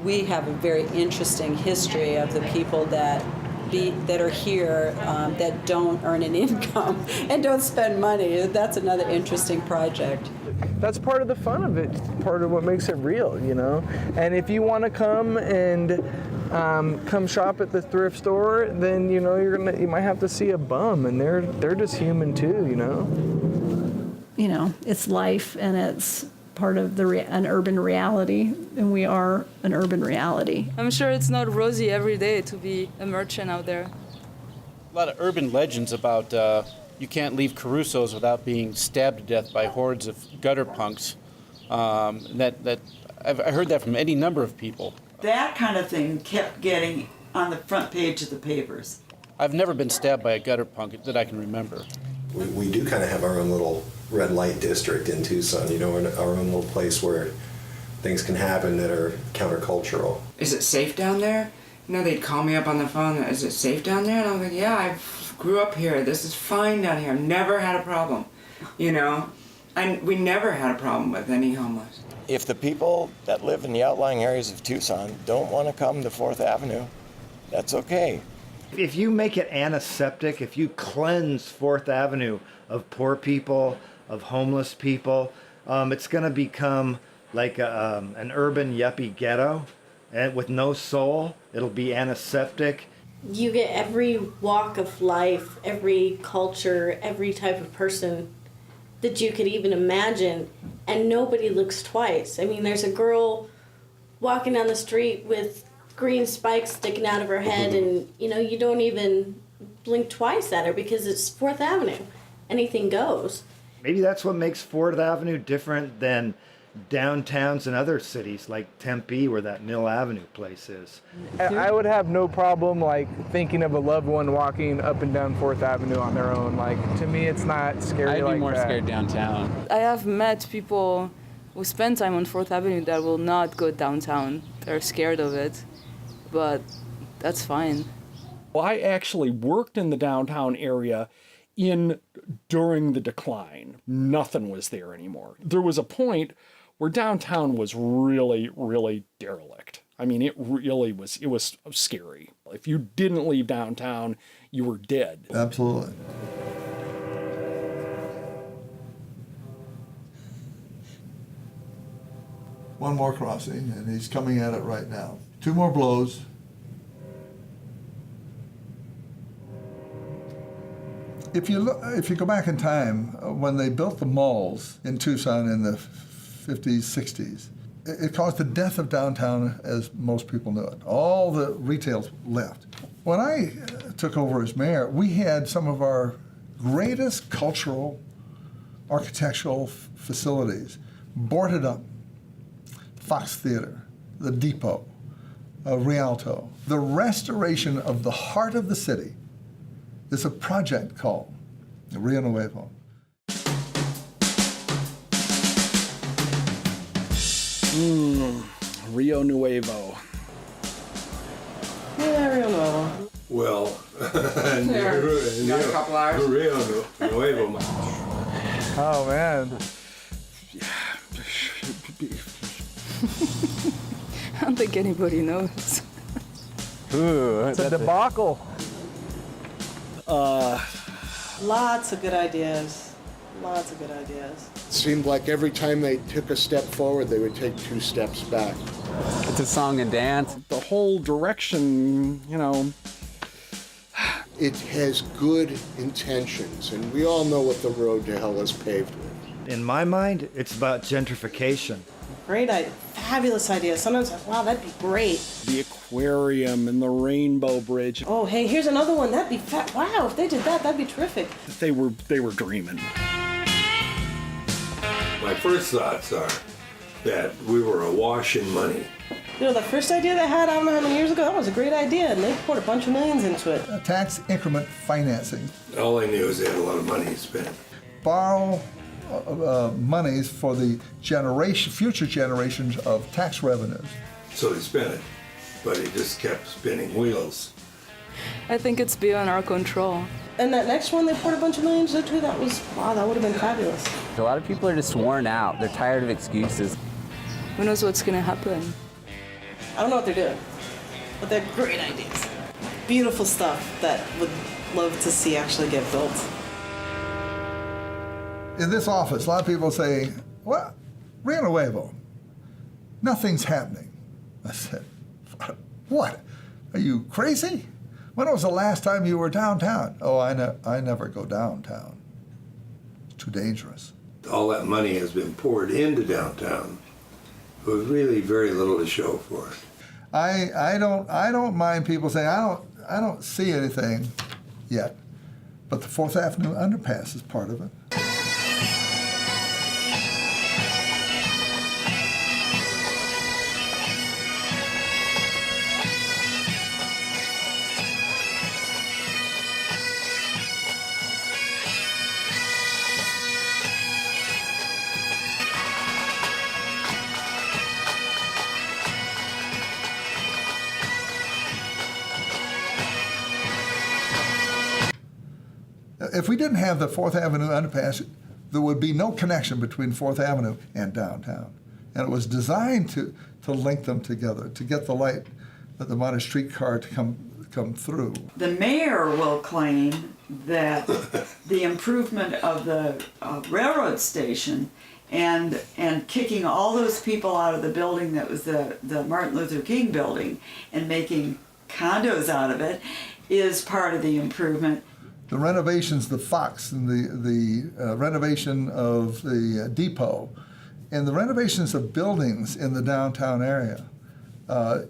we have a very interesting history of the people that are here that don't earn an income and don't spend money. That's another interesting project. That's part of the fun of it, part of what makes it real, you know? And if you want to come and come shop at the thrift store, then, you know, you might have to see a bum, and they're just human too, you know? You know, it's life, and it's part of an urban reality, and we are an urban reality. I'm sure it's not rosy every day to be a merchant out there. A lot of urban legends about you can't leave Caruso's without being stabbed to death by hordes of gutter punks. I heard that from any number of people. That kind of thing kept getting on the front page of the papers. I've never been stabbed by a gutter punk that I can remember. We do kind of have our own little red light district in Tucson, you know, our own little place where things can happen that are countercultural. Is it safe down there? You know, they'd call me up on the phone, is it safe down there? And I'm like, yeah, I grew up here. This is fine down here. I've never had a problem, you know? And we never had a problem with any homeless. If the people that live in the outlying areas of Tucson don't want to come to 4th Avenue, that's okay. If you make it antiseptic, if you cleanse 4th Avenue of poor people, of homeless people, it's going to become like an urban yuppie ghetto, and with no soul. It'll be antiseptic. You get every walk of life, every culture, every type of person that you could even imagine, and nobody looks twice. I mean, there's a girl walking down the street with green spikes sticking out of her head, and you know, you don't even blink twice at her because it's 4th Avenue. Anything goes. Maybe that's what makes 4th Avenue different than downtowns in other cities like Tempe, where that Mill Avenue place is. I would have no problem like thinking of a loved one walking up and down 4th Avenue on their own. Like, to me, it's not scary. I'd be more that. scared downtown. I have met people who spend time on 4th Avenue that will not go downtown. They're scared of it, but that's fine. Well, I actually worked in the downtown area during the decline. Nothing was there anymore. There was a point where downtown was really, really derelict. I mean, it was scary. If you didn't leave downtown, you were dead. Absolutely. One more crossing, and he's coming at it right now. 2 more blows. If you go back in time, when they built the malls in Tucson in the 50s, 60s, it caused the death of downtown as most people knew it. All the retail left. When I took over as mayor, we had some of our greatest cultural, architectural facilities boarded up. Fox Theater, the Depot, Rialto. The restoration of the heart of the city is a project called Rio Nuevo. Rio Nuevo. Yeah, Rio Nuevo. Well, Got a couple hours? Rio Nuevo. Oh, man. I don't think anybody knows. Ooh, it's a debacle. Lots of good ideas. Lots of good ideas. It seemed like every time they took a step forward, they would take 2 steps back. It's a song and dance. The whole direction, you know. It has good intentions, and we all know what the road to hell is paved with. In my mind, it's about gentrification. Great idea. Fabulous idea. Sometimes I'm like, wow, that'd be great. The aquarium and the Rainbow Bridge. Oh, hey, here's another one. That'd be wow, if they did that, that'd be terrific. They were dreaming. My first thoughts are that we were awash in money. You know, the first idea they had, I don't know how many years ago, that was a great idea, and they poured a bunch of millions into it. Tax increment financing. All I knew is they had a lot of money to spend. Borrow monies for the future generations of tax revenues. So they spent it, but it just kept spinning wheels. I think it's beyond our control. And that next one they poured a bunch of millions into, that was, wow, that would have been fabulous. A lot of people are just worn out. They're tired of excuses. Who knows what's going to happen? I don't know what they're doing, but they're great ideas. Beautiful stuff that would love to see actually get built. In this office, a lot of people say, well, Rio Nuevo, nothing's happening. I said, what? Are you crazy? When was the last time you were downtown? Oh, I never go downtown. It's too dangerous. All that money has been poured into downtown with really very little to show for it. I don't mind people saying I don't see anything yet, but the 4th Avenue underpass is part of it. If we didn't have the 4th Avenue underpass, there would be no connection between 4th Avenue and downtown. And it was designed to link them together, to get the light, the modern streetcar to come through. The mayor will claim that the improvement of the railroad station and kicking all those people out of the building that was the Martin Luther King building and making condos out of it is part of the improvement. The renovations, the Fox, and the renovation of the depot, and the renovations of buildings in the downtown area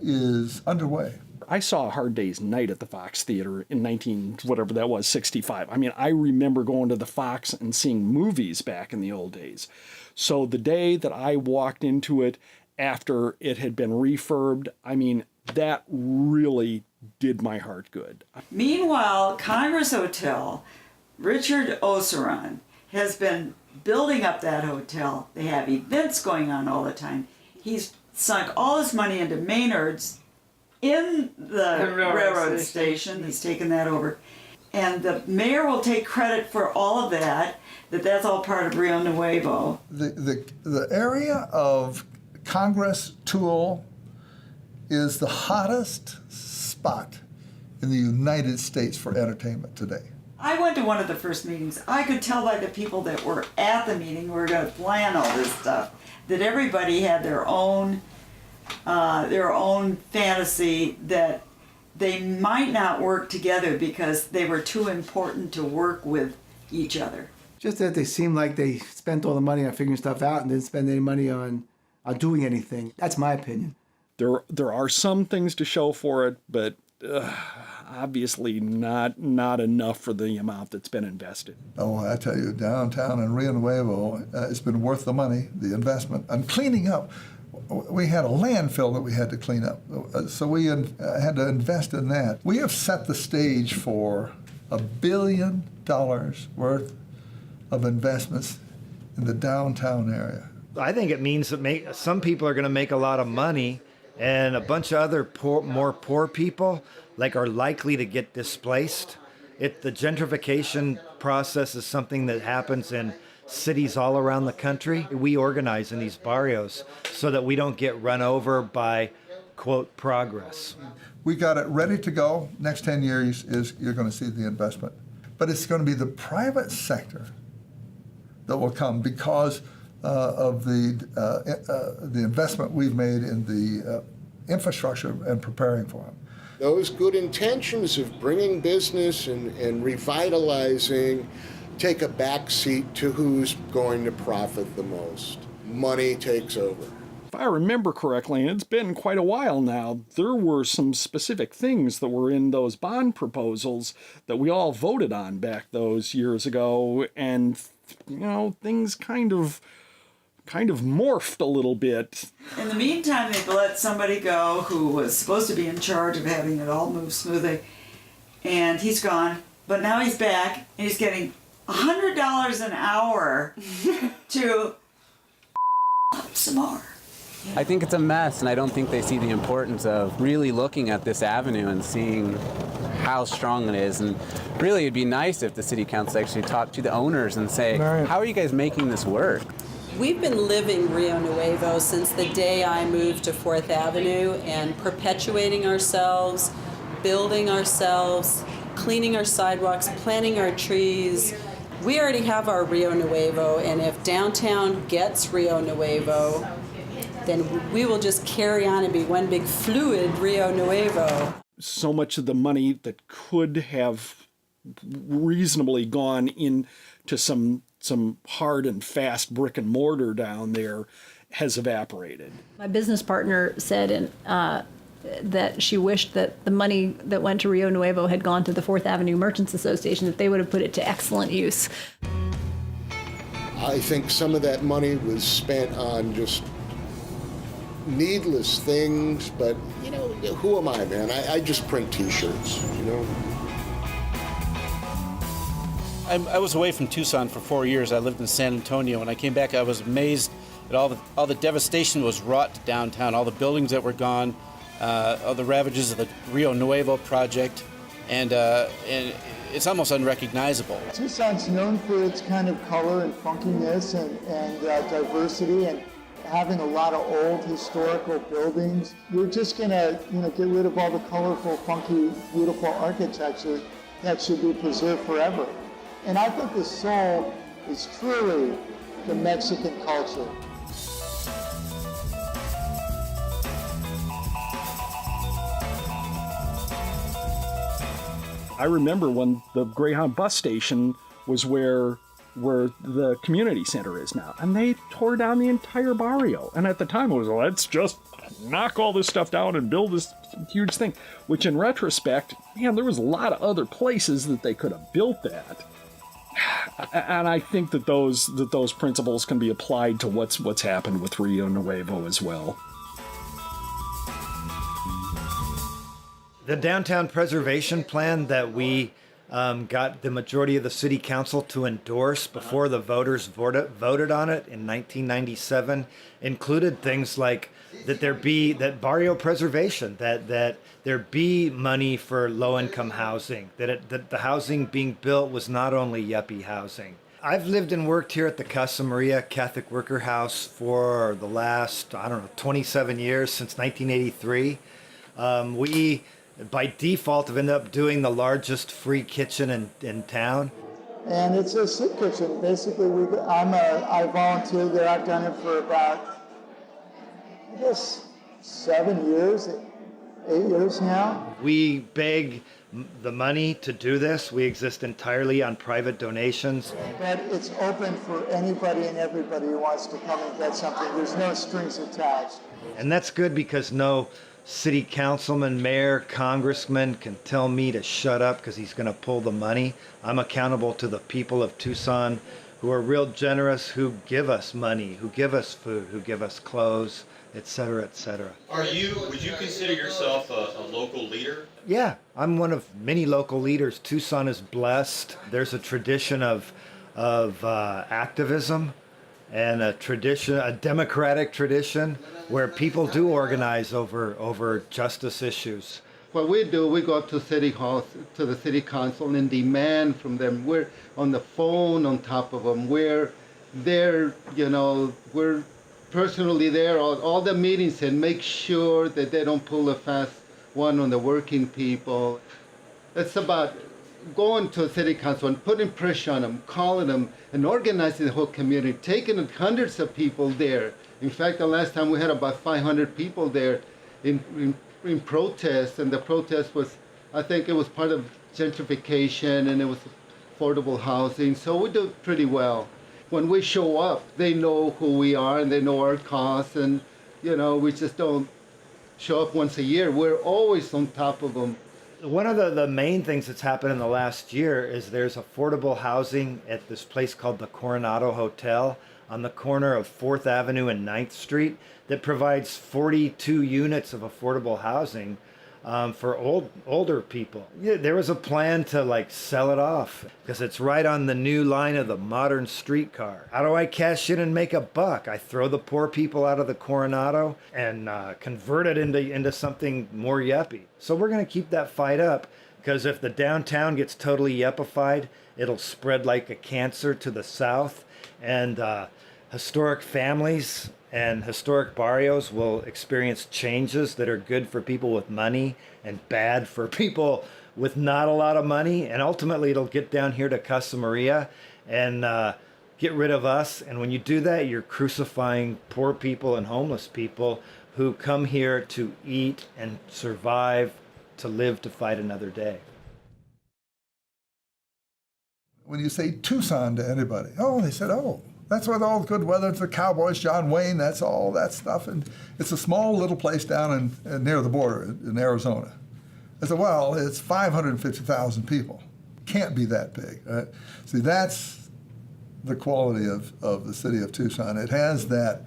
is underway. I saw A Hard Day's Night at the Fox Theater in 65. I mean, I remember going to the Fox and seeing movies back in the old days. So the day that I walked into it after it had been refurbed, I mean, that really did my heart good. Meanwhile, Congress Hotel, Richard Oseron has been building up that hotel. They have events going on all the time. He's sunk all his money into Maynard's in the railroad station. He's taken that over. And the mayor will take credit for all of that, that's all part of Rio Nuevo. The area of Congress Tool is the hottest spot in the United States for entertainment today. I went to one of the first meetings. I could tell by the people that were at the meeting, who were going to plan all this stuff, that everybody had their own fantasy that they might not work together because they were too important to work with each other. Just that they seemed like they spent all the money on figuring stuff out and didn't spend any money on doing anything. That's my opinion. There are some things to show for it, but obviously not enough for the amount that's been invested. Oh, I tell you, downtown in Rio Nuevo, it's been worth the money, the investment. And cleaning up, we had a landfill that we had to clean up, so we had to invest in that. We have set the stage for $1 billion worth of investments in the downtown area. I think it means that some people are going to make a lot of money, and a bunch of other more poor people are likely to get displaced. The gentrification process is something that happens in cities all around the country. We organize in these barrios so that we don't get run over by, quote, progress. We got it ready to go. Next 10 years is you're going to see the investment. But it's going to be the private sector that will come because of the investment we've made in the infrastructure and preparing for them. Those good intentions of bringing business and revitalizing take a back seat to who's going to profit the most. Money takes over. If I remember correctly, and it's been quite a while now, there were some specific things that were in those bond proposals that we all voted on back those years ago, and things kind of morphed a little bit. In the meantime, they've let somebody go who was supposed to be in charge of having it all move smoothly, and he's gone. But now he's back, and he's getting $100 an hour to up some more. I think it's a mess, and I don't think they see the importance of really looking at this avenue and seeing how strong it is. And really, it'd be nice if the city council actually talked to the owners and say, how are you guys making this work? We've been living Rio Nuevo since the day I moved to 4th Avenue and perpetuating ourselves, building ourselves, cleaning our sidewalks, planting our trees. We already have our Rio Nuevo, and if downtown gets Rio Nuevo, then we will just carry on and be one big fluid Rio Nuevo. So much of the money that could have reasonably gone into some hard and fast brick and mortar down there has evaporated. My business partner said that she wished that the money that went to Rio Nuevo had gone to the 4th Avenue Merchants Association, that they would have put it to excellent use. I think some of that money was spent on just needless things, but, you know, who am I, man? I just print T-shirts, you know? I was away from Tucson for 4 years. I lived in San Antonio. When I came back, I was amazed at all the devastation was wrought to downtown, all the buildings that were gone, all the ravages of the Rio Nuevo project, and it's almost unrecognizable. Tucson's known for its kind of color and funkiness and diversity, and having a lot of old historical buildings. We're just gonna, get rid of all the colorful, funky, beautiful architecture that should be preserved forever. And I think the soul is truly the Mexican culture. I remember when the Greyhound bus station was where the community center is now, and they tore down the entire barrio. And at the time it was, let's just knock all this stuff down and build this huge thing, which in retrospect, man, there was a lot of other places that they could have built that. And I think that those principles can be applied to what's happened with Rio Nuevo as well. The downtown preservation plan that we got the majority of the city council to endorse before the voters voted on it in 1997 included things like that barrio preservation, that there be money for low-income housing, that the housing being built was not only yuppie housing. I've lived and worked here at the Casa Maria Catholic Worker House for the last, 27 years, since 1983. We, by default, have ended up doing the largest free kitchen in town. And it's a soup kitchen. Basically, I volunteered there. I've done it for about, 7 years, 8 years now. We beg the money to do this. We exist entirely on private donations. But it's open for anybody and everybody who wants to come and get something. There's no strings attached. And that's good because no city councilman, mayor, congressman can tell me to shut up because he's going to pull the money. I'm accountable to the people of Tucson who are real generous, who give us money, who give us food, who give us clothes, etc., etc. Would you consider yourself a local leader? Yeah, I'm one of many local leaders. Tucson is blessed. There's a tradition of activism and a democratic tradition where people do organize over justice issues. What we do, we go up to City Hall, to the City Council, and demand from them. We're on the phone on top of them. We're there, we're personally there at all the meetings and make sure that they don't pull a fast one on the working people. It's about going to the City Council and putting pressure on them, calling them, and organizing the whole community, taking hundreds of people there. In fact, the last time we had about 500 people there in protest, and the protest was, I think it was part of gentrification and it was affordable housing, so we do pretty well. When we show up, they know who we are and they know our cause, and we just don't show up once a year. We're always on top of them. One of the main things that's happened in the last year is there's affordable housing at this place called the Coronado Hotel on the corner of 4th Avenue and 9th Street that provides 42 units of affordable housing for older people. Yeah, there was a plan to sell it off because it's right on the new line of the modern streetcar. How do I cash in and make a buck? I throw the poor people out of the Coronado and convert it into something more yuppie. So we're going to keep that fight up because if the downtown gets totally yuppified, it'll spread like a cancer to the south and historic families and historic barrios will experience changes that are good for people with money and bad for people with not a lot of money. And ultimately, it'll get down here to Casa Maria and get rid of us. And when you do that, you're crucifying poor people and homeless people who come here to eat and survive, to live, to fight another day. When you say Tucson to anybody, oh, they said, oh, that's where all the good weather, it's the Cowboys, John Wayne, that's all that stuff. And it's a small little place down near the border in Arizona. I said, well, it's 550,000 people. Can't be that big, right? See, that's the quality of the city of Tucson. It has that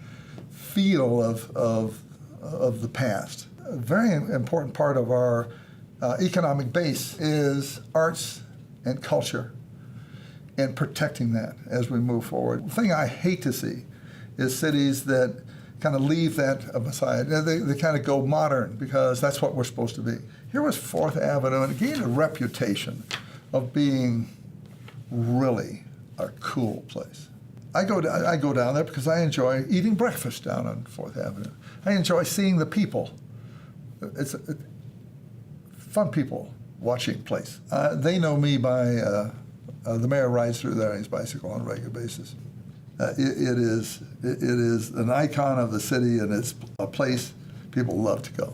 feel of the past. A very important part of our economic base is arts and culture, and protecting that as we move forward. The thing I hate to see is cities that kind of leave that aside. They kind of go modern because that's what we're supposed to be. Here was 4th Avenue, and it gained a reputation of being really a cool place. I go down there because I enjoy eating breakfast down on 4th Avenue. I enjoy seeing the people. It's fun people watching place. They know me by the mayor rides through there on his bicycle on a regular basis. It is an icon of the city, and it's a place people love to go.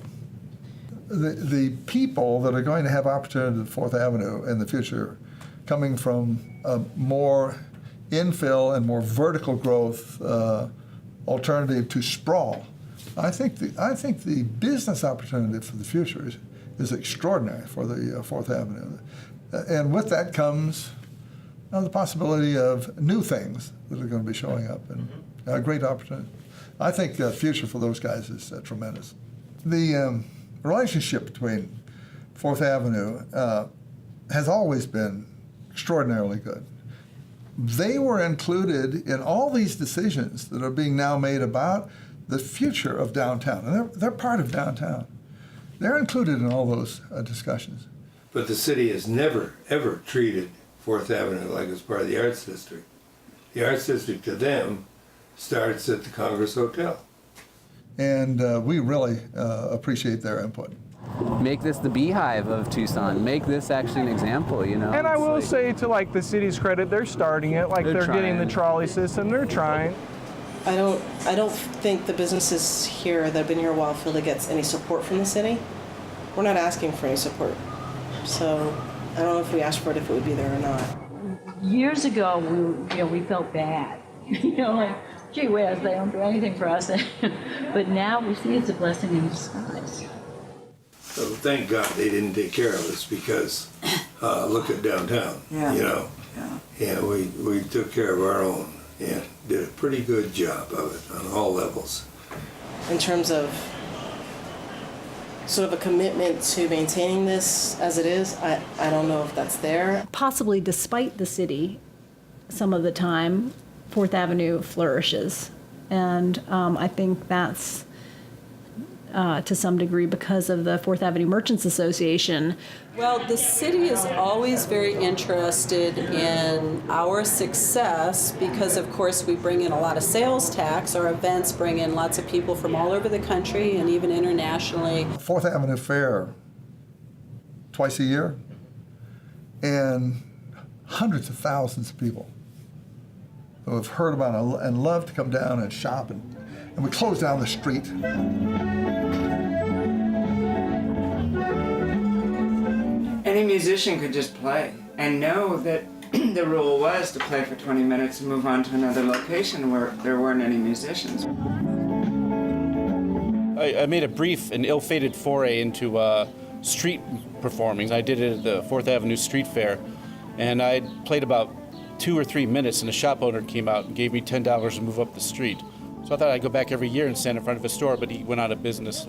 The people that are going to have opportunity at 4th Avenue in the future, coming from more infill and more vertical growth alternative to sprawl, I think the business opportunity for the future is extraordinary for the 4th Avenue. And with that comes the possibility of new things that are going to be showing up, and a great opportunity. I think the future for those guys is tremendous. The relationship between 4th Avenue has always been extraordinarily good. They were included in all these decisions that are being now made about the future of downtown, and they're part of downtown. They're included in all those discussions. But the city has never, ever treated 4th Avenue like it's part of the Arts District. The Arts District to them starts at the Congress Hotel. And we really appreciate their input. Make this the beehive of Tucson. Make this actually an example, you know? And I will say, to like the city's credit, they're starting it. Like they're getting the trolley system. They're trying. I don't think the businesses here that have been here a while feel it gets any support from the city. We're not asking for any support. So I don't know if we asked for it, if it would be there or not. Years ago, we felt bad. Like, gee whiz, they don't do anything for us. But now we see it's a blessing in disguise. So thank God they didn't take care of us, because look at downtown, And we took care of our own and did a pretty good job of it on all levels. In terms of sort of a commitment to maintaining this as it is, I don't know if that's there. Possibly despite the city, some of the time, 4th Avenue flourishes. And I think that's to some degree because of the 4th Avenue Merchants Association. Well, the city is always very interested in our success because, of course, we bring in a lot of sales tax. Our events bring in lots of people from all over the country and even internationally. 4th Avenue Fair, twice a year, and hundreds of thousands of people who have heard about it and love to come down and shop. And we close down the street. Any musician could just play and know that the rule was to play for 20 minutes and move on to another location where there weren't any musicians. I made a brief and ill-fated foray into street performing. I did it at the 4th Avenue Street Fair, and I played about 2 or 3 minutes, and a shop owner came out and gave me $10 to move up the street. So I thought I'd go back every year and stand in front of a store, but he went out of business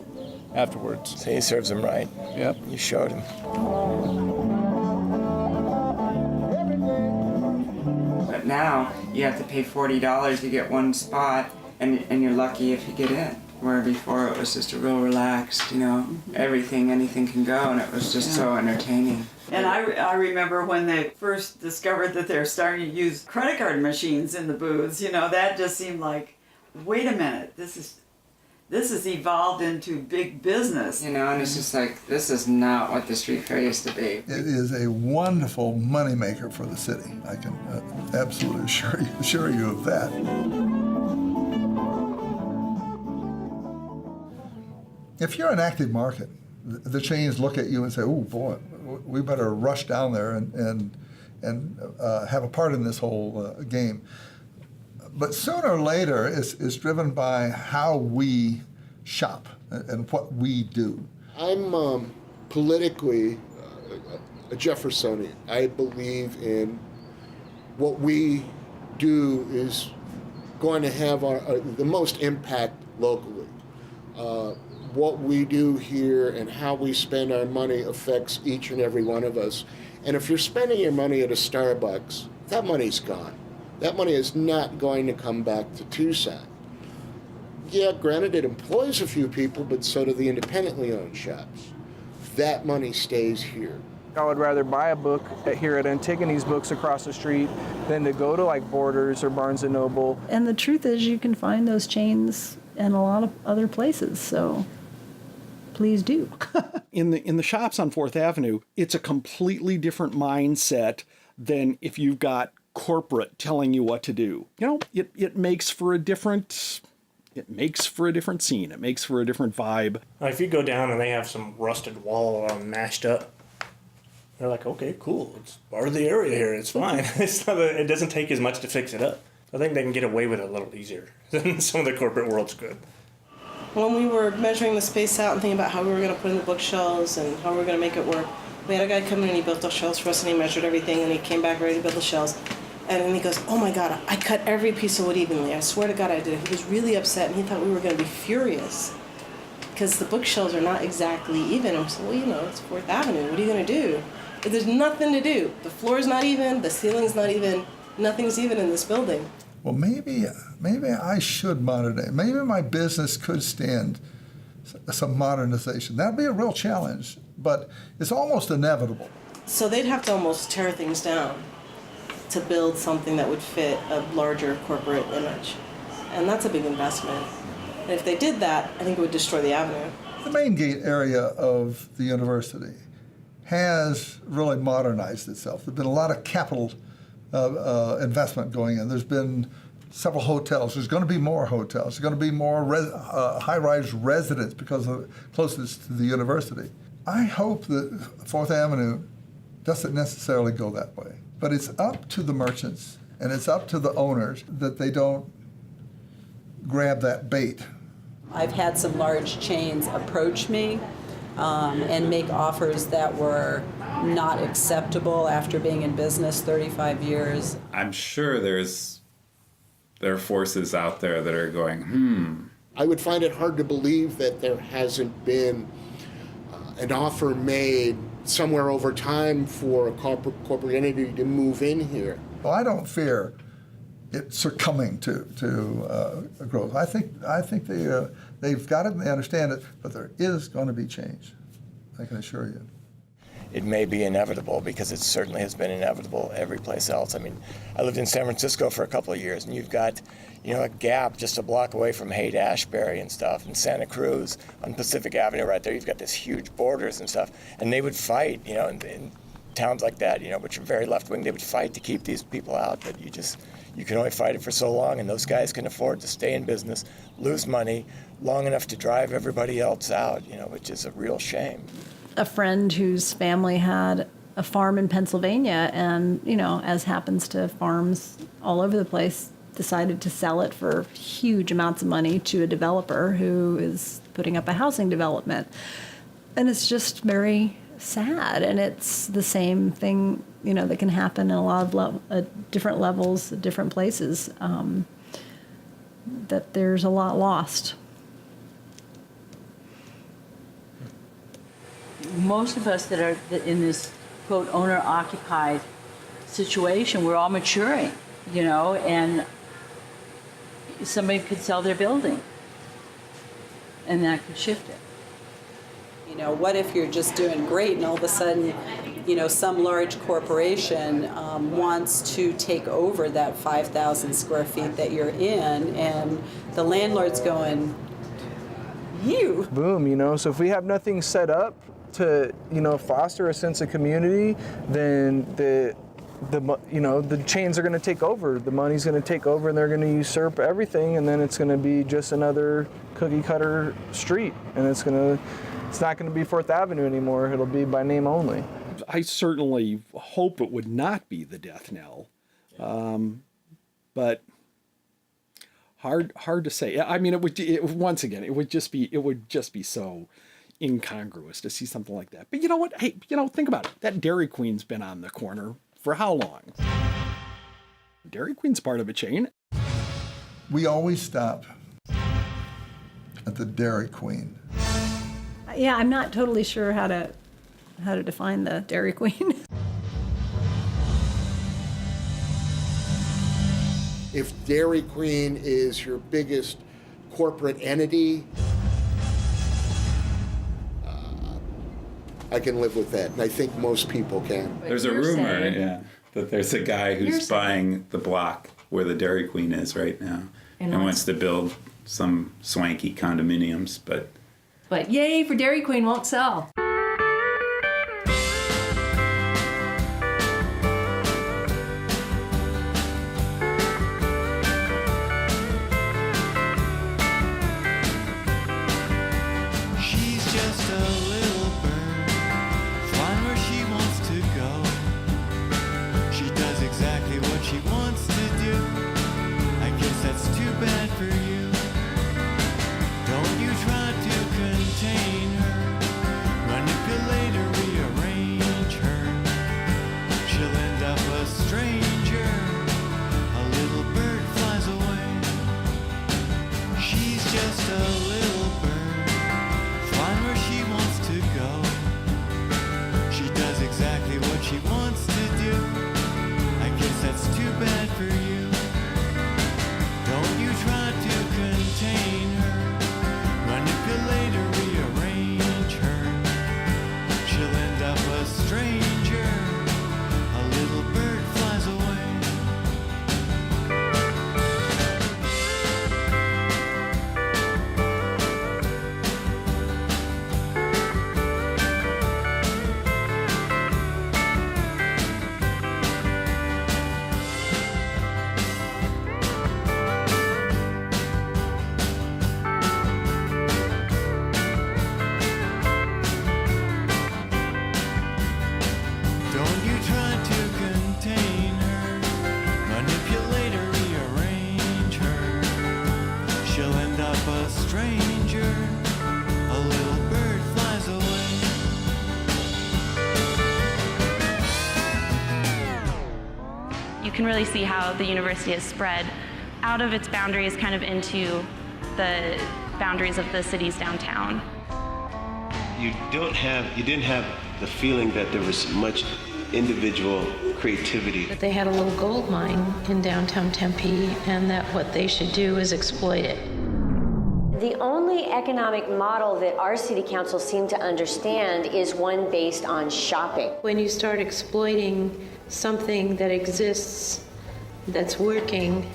afterwards. So he serves him right. Yep. You showed him. But now you have to pay $40 to get one spot, and you're lucky if you get in. Where before it was just a real relaxed, anything can go, and it was just so entertaining. And I remember when they first discovered that they're starting to use credit card machines in the booths, you know, that just seemed like, wait a minute, this has evolved into big business. You know, and it's just like, this is not what the street fair used to be. It is a wonderful moneymaker for the city. I can absolutely assure you of that. If you're an active market, the chains look at you and say, "Oh boy, we better rush down there and have a part in this whole game." But sooner or later, it's driven by how we shop and what we do. I'm politically a Jeffersonian. I believe in what we do is going to have the most impact locally. What we do here and how we spend our money affects each and every one of us. And if you're spending your money at a Starbucks, that money's gone. That money is not going to come back to Tucson. Yeah, granted, it employs a few people, but so do the independently owned shops. That money stays here. I would rather buy a book here at Antigone's Books across the street than to go to like Borders or Barnes & Noble. And the truth is you can find those chains in a lot of other places, so please do. In the shops on 4th Avenue, it's a completely different mindset than if you've got corporate telling you what to do. You know, it makes for a different scene. It makes for a different vibe. If you go down and they have some rusted wall mashed up, they're like, okay, cool. It's part of the area here. It's fine. It doesn't take as much to fix it up. I think they can get away with it a little easier than some of the corporate worlds could. When we were measuring the space out and thinking about how we were going to put in the bookshelves and how we were going to make it work, we had a guy come in and he built the shelves for us and he measured everything and he came back ready to build the shelves. And then he goes, oh my God, I cut every piece of wood evenly. I swear to God I did. He was really upset and he thought we were going to be furious because the bookshelves are not exactly even. And we said, well, you know, it's 4th Avenue. What are you going to do? But there's nothing to do. The floor's not even, the ceiling's not even, nothing's even in this building. Well, maybe I should modernize. Maybe my business could stand some modernization. That'd be a real challenge, but it's almost inevitable. So they'd have to almost tear things down to build something that would fit a larger corporate image. And that's a big investment. And if they did that, I think it would destroy the avenue. The main gate area of the university has really modernized itself. There's been a lot of capital investment going in. There's been several hotels. There's going to be more hotels. There's going to be more high-rise residents because of closeness to the university. I hope that 4th Avenue doesn't necessarily go that way. But it's up to the merchants and it's up to the owners that they don't grab that bait. I've had some large chains approach me and make offers that were not acceptable after being in business 35 years. I'm sure there are forces out there that are going, I would find it hard to believe that there hasn't been an offer made somewhere over time for a corporate entity to move in here. Well, I don't fear it succumbing to growth. I think they've got it and they understand it, but there is going to be change. I can assure you. It may be inevitable because it certainly has been inevitable every place else. I mean, I lived in San Francisco for a couple of years, and you've got, a Gap just a block away from Haight-Ashbury and stuff, and Santa Cruz on Pacific Avenue right there. You've got this huge Borders and stuff, and they would fight, in towns like that, which are very left-wing. They would fight to keep these people out, but you can only fight it for so long, and those guys can afford to stay in business, lose money long enough to drive everybody else out, which is a real shame. A friend whose family had a farm in Pennsylvania and, as happens to farms all over the place, decided to sell it for huge amounts of money to a developer who is putting up a housing development. And it's just very sad. And it's the same thing, that can happen in a lot of different levels, different places, that there's a lot lost. Most of us that are in this, quote, owner-occupied situation, we're all maturing, and somebody could sell their building, and that could shift it. You know, what if you're just doing great and all of a sudden, you know, some large corporation wants to take over that 5,000 square feet that you're in, and the landlord's going, you. Boom, you know, so if we have nothing set up to, you know, foster a sense of community, then the chains are going to take over. The money's going to take over, and they're going to usurp everything, and then it's going to be just another cookie cutter street, and it's not going to be 4th Avenue anymore. It'll be by name only. I certainly hope it would not be the death knell, but hard to say. I mean, it would just be so incongruous to see something like that. But you know what? Hey, you know, think about it. That Dairy Queen's been on the corner for how long? Dairy Queen's part of a chain. We always stop at the Dairy Queen. Yeah, I'm not totally sure how to define the Dairy Queen. If Dairy Queen is your biggest corporate entity, I can live with that, and I think most people can. There's a rumor, that there's a guy who's buying the block where the Dairy Queen is right now and wants to build some swanky condominiums, But yay for Dairy Queen won't sell. She's just a little bird, flying where she wants to go. She does exactly what she wants to do. I guess that's too bad for you. Don't you try to contain her, manipulate or rearrange her. She'll end up a stranger. A little bird flies away. She's just a little bird, flying where she wants to go. She does exactly what she wants to do. I guess that's too bad for you. Don't you try to contain her, manipulate or rearrange her. She'll end up a stranger. A little bird flies away. Don't you try to contain her, manipulate or rearrange her. She'll end up a stranger. A little bird flies away. You can really see how the university has spread out of its boundaries kind of into the boundaries of the city's downtown. You didn't have the feeling that there was much individual creativity. That they had a little gold mine in downtown Tempe, and that what they should do is exploit it. The only economic model that our city council seemed to understand is one based on shopping. When you start exploiting something that exists, that's working,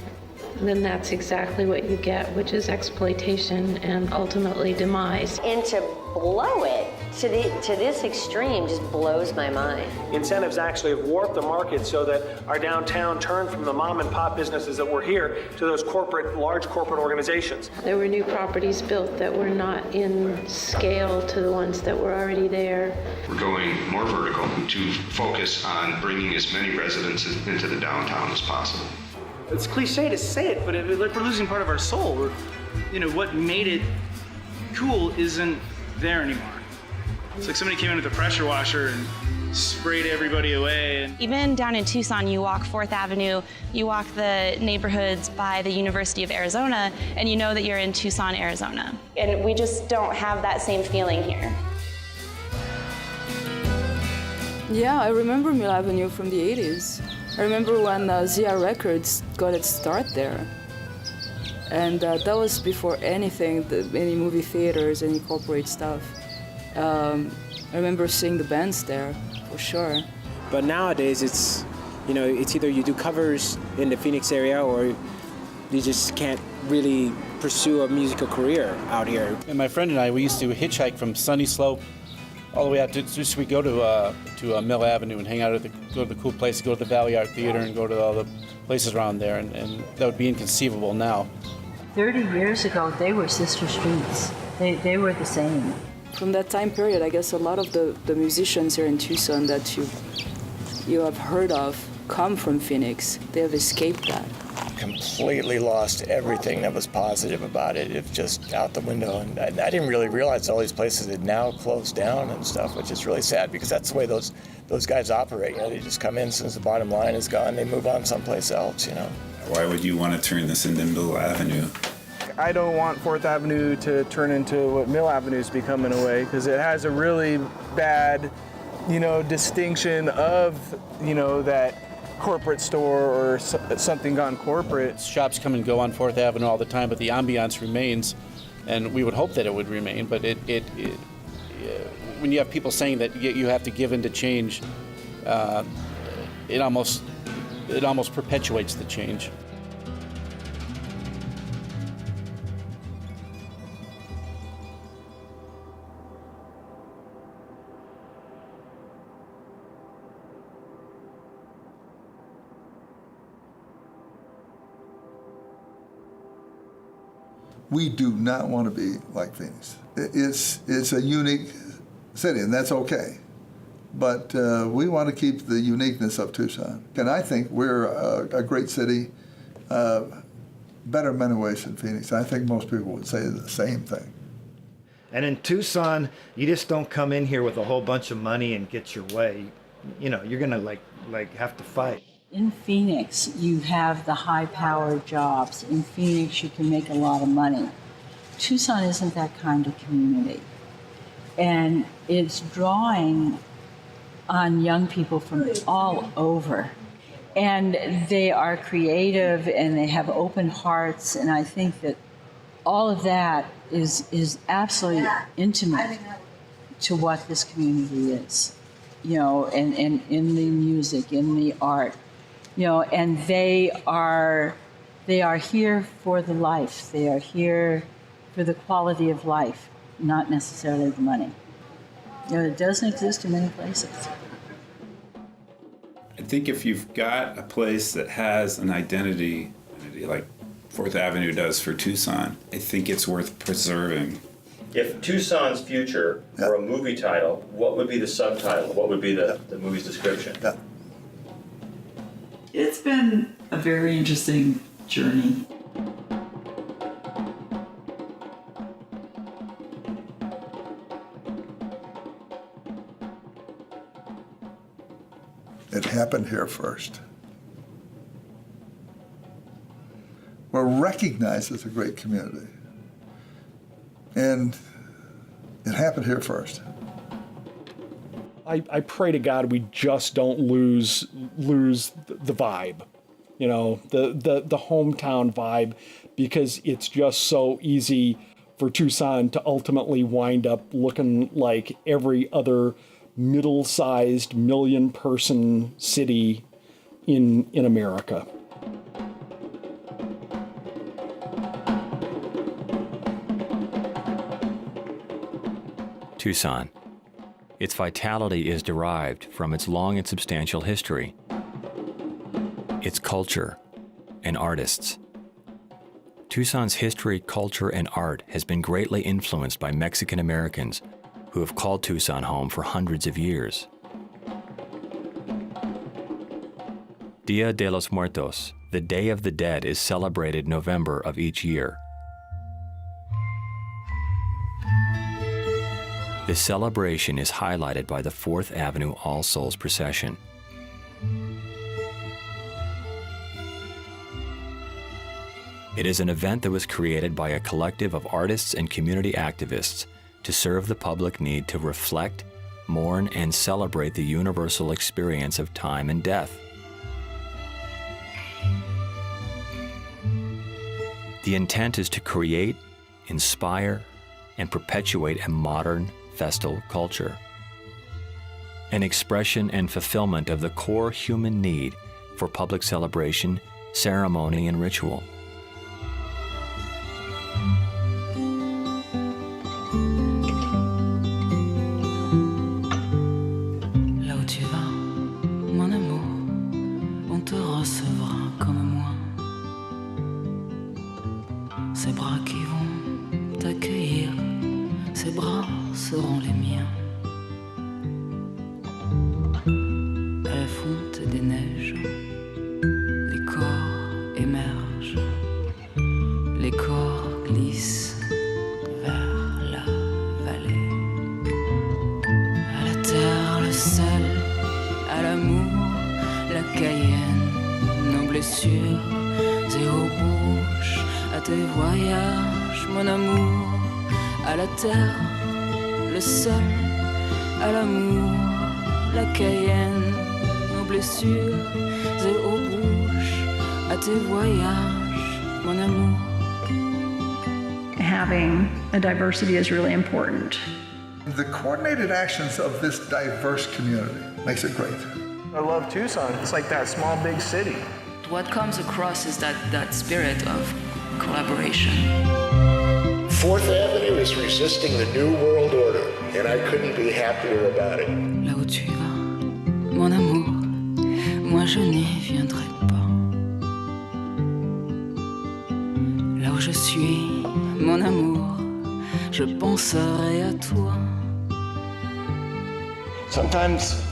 then that's exactly what you get, which is exploitation and ultimately demise. And to blow it to this extreme just blows my mind. Incentives actually have warped the market so that our downtown turned from the mom and pop businesses that were here to those large corporate organizations. There were new properties built that were not in scale to the ones that were already there. We're going more vertical to focus on bringing as many residents into the downtown as possible. It's cliche to say it, but we're losing part of our soul. What made it cool isn't there anymore. It's like somebody came in with a pressure washer and sprayed everybody away. Even down in Tucson, you walk 4th Avenue, you walk the neighborhoods by the University of Arizona, and you know that you're in Tucson, Arizona. And we just don't have that same feeling here. Yeah, I remember Mill Avenue from the 80s. I remember when ZR Records got its start there. And that was before anything, any movie theaters, any corporate stuff. I remember seeing the bands there, for sure. But nowadays, it's either you do covers in the Phoenix area or you just can't really pursue a musical career out here. And my friend and I, we used to hitchhike from Sunny Slope all the way out to, just we go to Mill Avenue and hang out go to the cool places, go to the Valley Art Theater and go to all the places around there, and that would be inconceivable now. 30 years ago, they were sister streets. They were the same. From that time period, I guess a lot of the musicians here in Tucson that you have heard of come from Phoenix. They have escaped that. Completely lost everything that was positive about it. It's just out the window. And I didn't really realize all these places had now closed down and stuff, which is really sad because that's the way those guys operate. They just come in, as soon as the bottom line is gone, they move on someplace else, Why would you want to turn this into Mill Avenue? I don't want 4th Avenue to turn into what Mill Avenue is becoming in a way, because it has a really bad, distinction of, that corporate store or something gone corporate. Shops come and go on 4th Avenue all the time, but the ambiance remains, and we would hope that it would remain, but when you have people saying that you have to give in to change, it almost perpetuates the change. We do not want to be like Phoenix. It's a unique city, and that's okay. But we want to keep the uniqueness of Tucson. And I think we're a great city, better in many ways than Phoenix. I think most people would say the same thing. And in Tucson, you just don't come in here with a whole bunch of money and get your way. You're gonna like have to fight. In Phoenix, you have the high-powered jobs. In Phoenix, you can make a lot of money. Tucson isn't that kind of community. And it's drawing on young people from all over. And they are creative and they have open hearts. And I think that all of that is absolutely intimate to what this community is, and in the music, in the art. And they are here for the life. They are here for the quality of life, not necessarily the money. It doesn't exist in many places. I think if you've got a place that has an identity like 4th Avenue does for Tucson, I think it's worth preserving. If Tucson's future were a movie title, what would be the subtitle? What would be the movie's description? It's been a very interesting journey. It happened here first. We're recognized as a great community. And it happened here first. I pray to God we just don't lose the vibe, the hometown vibe, because it's just so easy for Tucson to ultimately wind up looking like every other middle-sized million-person city in America. Tucson. Its vitality is derived from its long and substantial history, its culture, and artists. Tucson's history, culture, and art has been greatly influenced by Mexican Americans who have called Tucson home for hundreds of years. Dia de los Muertos, the Day of the Dead, is celebrated November of each year. This celebration is highlighted by the 4th Avenue All Souls Procession. It is an event that was created by a collective of artists and community activists to serve the public need to reflect, mourn, and celebrate the universal experience of time and death. The intent is to create, inspire, and perpetuate a modern, festal culture. An expression and fulfillment of the core human need for public celebration, ceremony, and ritual. Là où tu vas, mon amour, on te recevra comme moi. Ces bras qui vont t'accueillir, ces bras seront les miens. À la fonte des neiges, les corps émergent, les corps glissent vers la vallée. À la terre, le sel, à l'amour, la cayenne, nos blessures et aux bouches, à tes voyages, mon amour. À la terre, le sel, à l'amour, la cayenne, nos blessures et aux bouches, à tes voyages, mon amour. Having a diversity is really important. The coordinated actions of this diverse community makes it great. I love Tucson. It's like that small, big city. What comes across is that spirit of collaboration. 4th Avenue is resisting the New World Order, and I couldn't be happier about it. Là où tu vas, mon amour, moi je n'y viendrai pas. Là où je suis, mon amour, je penserai à toi. Sometimes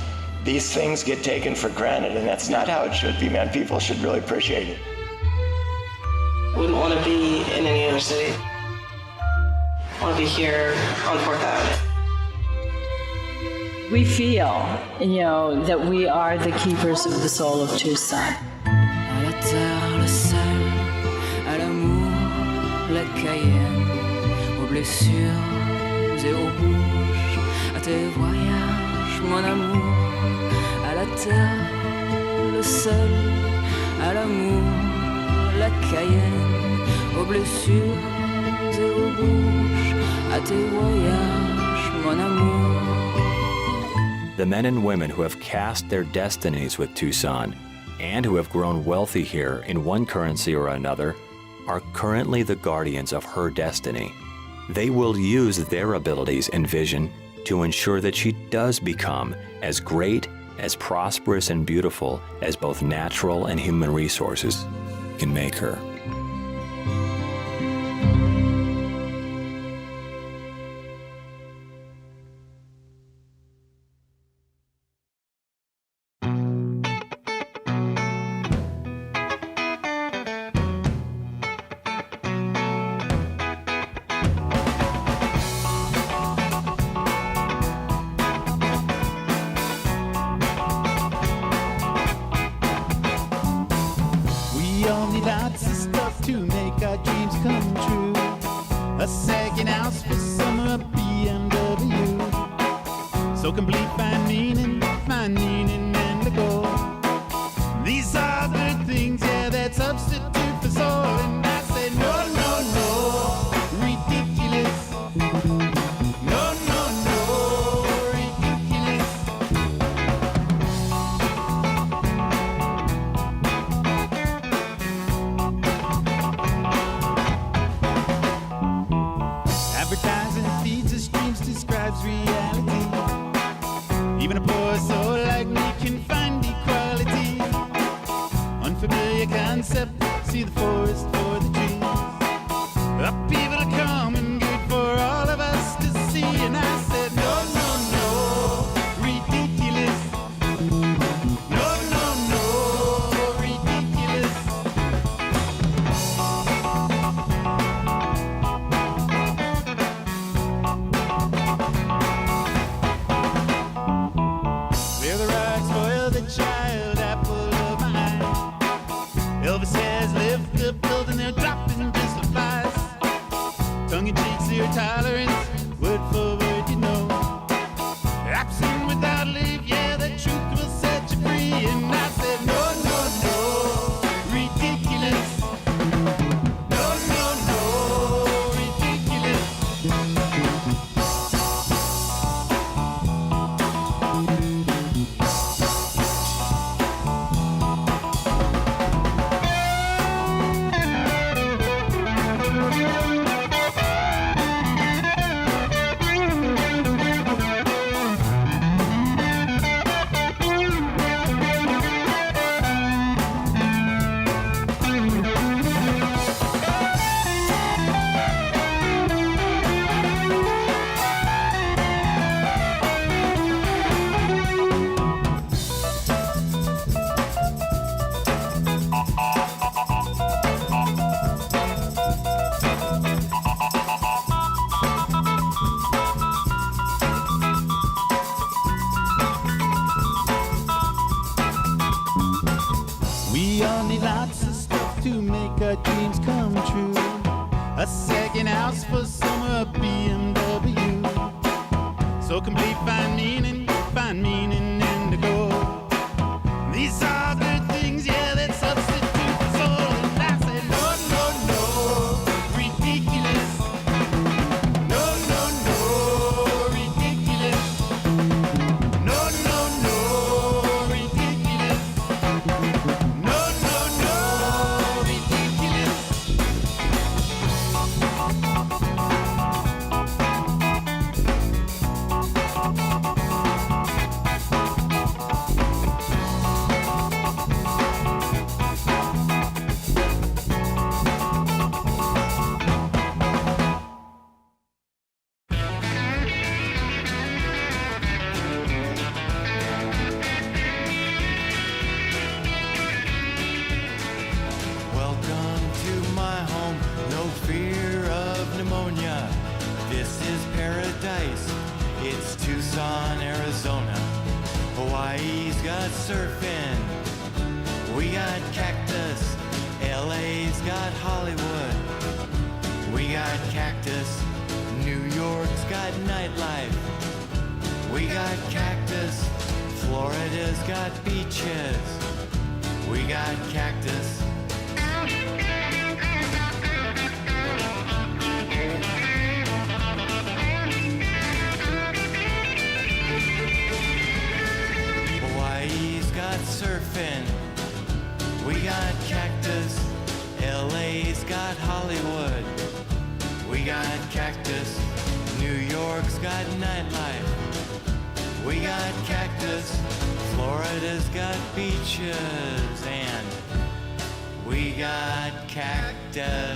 these things get taken for granted, and that's not how it should be, man. People should really appreciate it. Wouldn't want to be in any other city. I want to be here on 4th Avenue. We feel, that we are the keepers of the soul of Tucson. À la terre, le sel, à l'amour, la cayenne, aux blessures et aux bouches, à tes voyages, mon amour. À la terre, le sel, à l'amour, la cayenne, aux blessures et aux bouches, à tes voyages, mon amour. The men and women who have cast their destinies with Tucson and who have grown wealthy here in one currency or another are currently the guardians of her destiny. They will use their abilities and vision to ensure that she does become as great, as prosperous and beautiful as both natural and human resources can make her. Lots of stuff to make our dreams come true. A second house for summer, a BMW. So complete, find meaning and the goal. These are the things, yeah, that substitute for soul. And I say, no, no, no, ridiculous. No, no, no, ridiculous. Advertising feeds us dreams, describes reality. Even a poor soul like me can find equality. Unfamiliar concept, see the forest for the trees. Upheaval coming, good for all of us to see. And I said, no, no, no, ridiculous. No, no, no, ridiculous. Where the rock spoiled the child, apple of my eye. Elvis has left the building, they're dropping just like flies. Lots of stuff to make our dreams come true. A second house for summer, a BMW. So complete, find meaning indigo. These are good things, yeah, that substitute for soul. And I said, no, no, no, ridiculous. No, no, no, ridiculous. No, no, no, ridiculous. No, no, no, ridiculous. Welcome to my home, no fear of pneumonia. This is paradise, it's Tucson, Arizona. Hawaii's got surfing, we got cactus. LA's got Hollywood, we got cactus. New York's got nightlife, we got cactus. Florida's got beaches, we got cactus. Hawaii's got surfing, we got cactus. LA's got Hollywood, we got cactus. New York's got nightlife, we got cactus. Florida's got beaches, and we got cactus.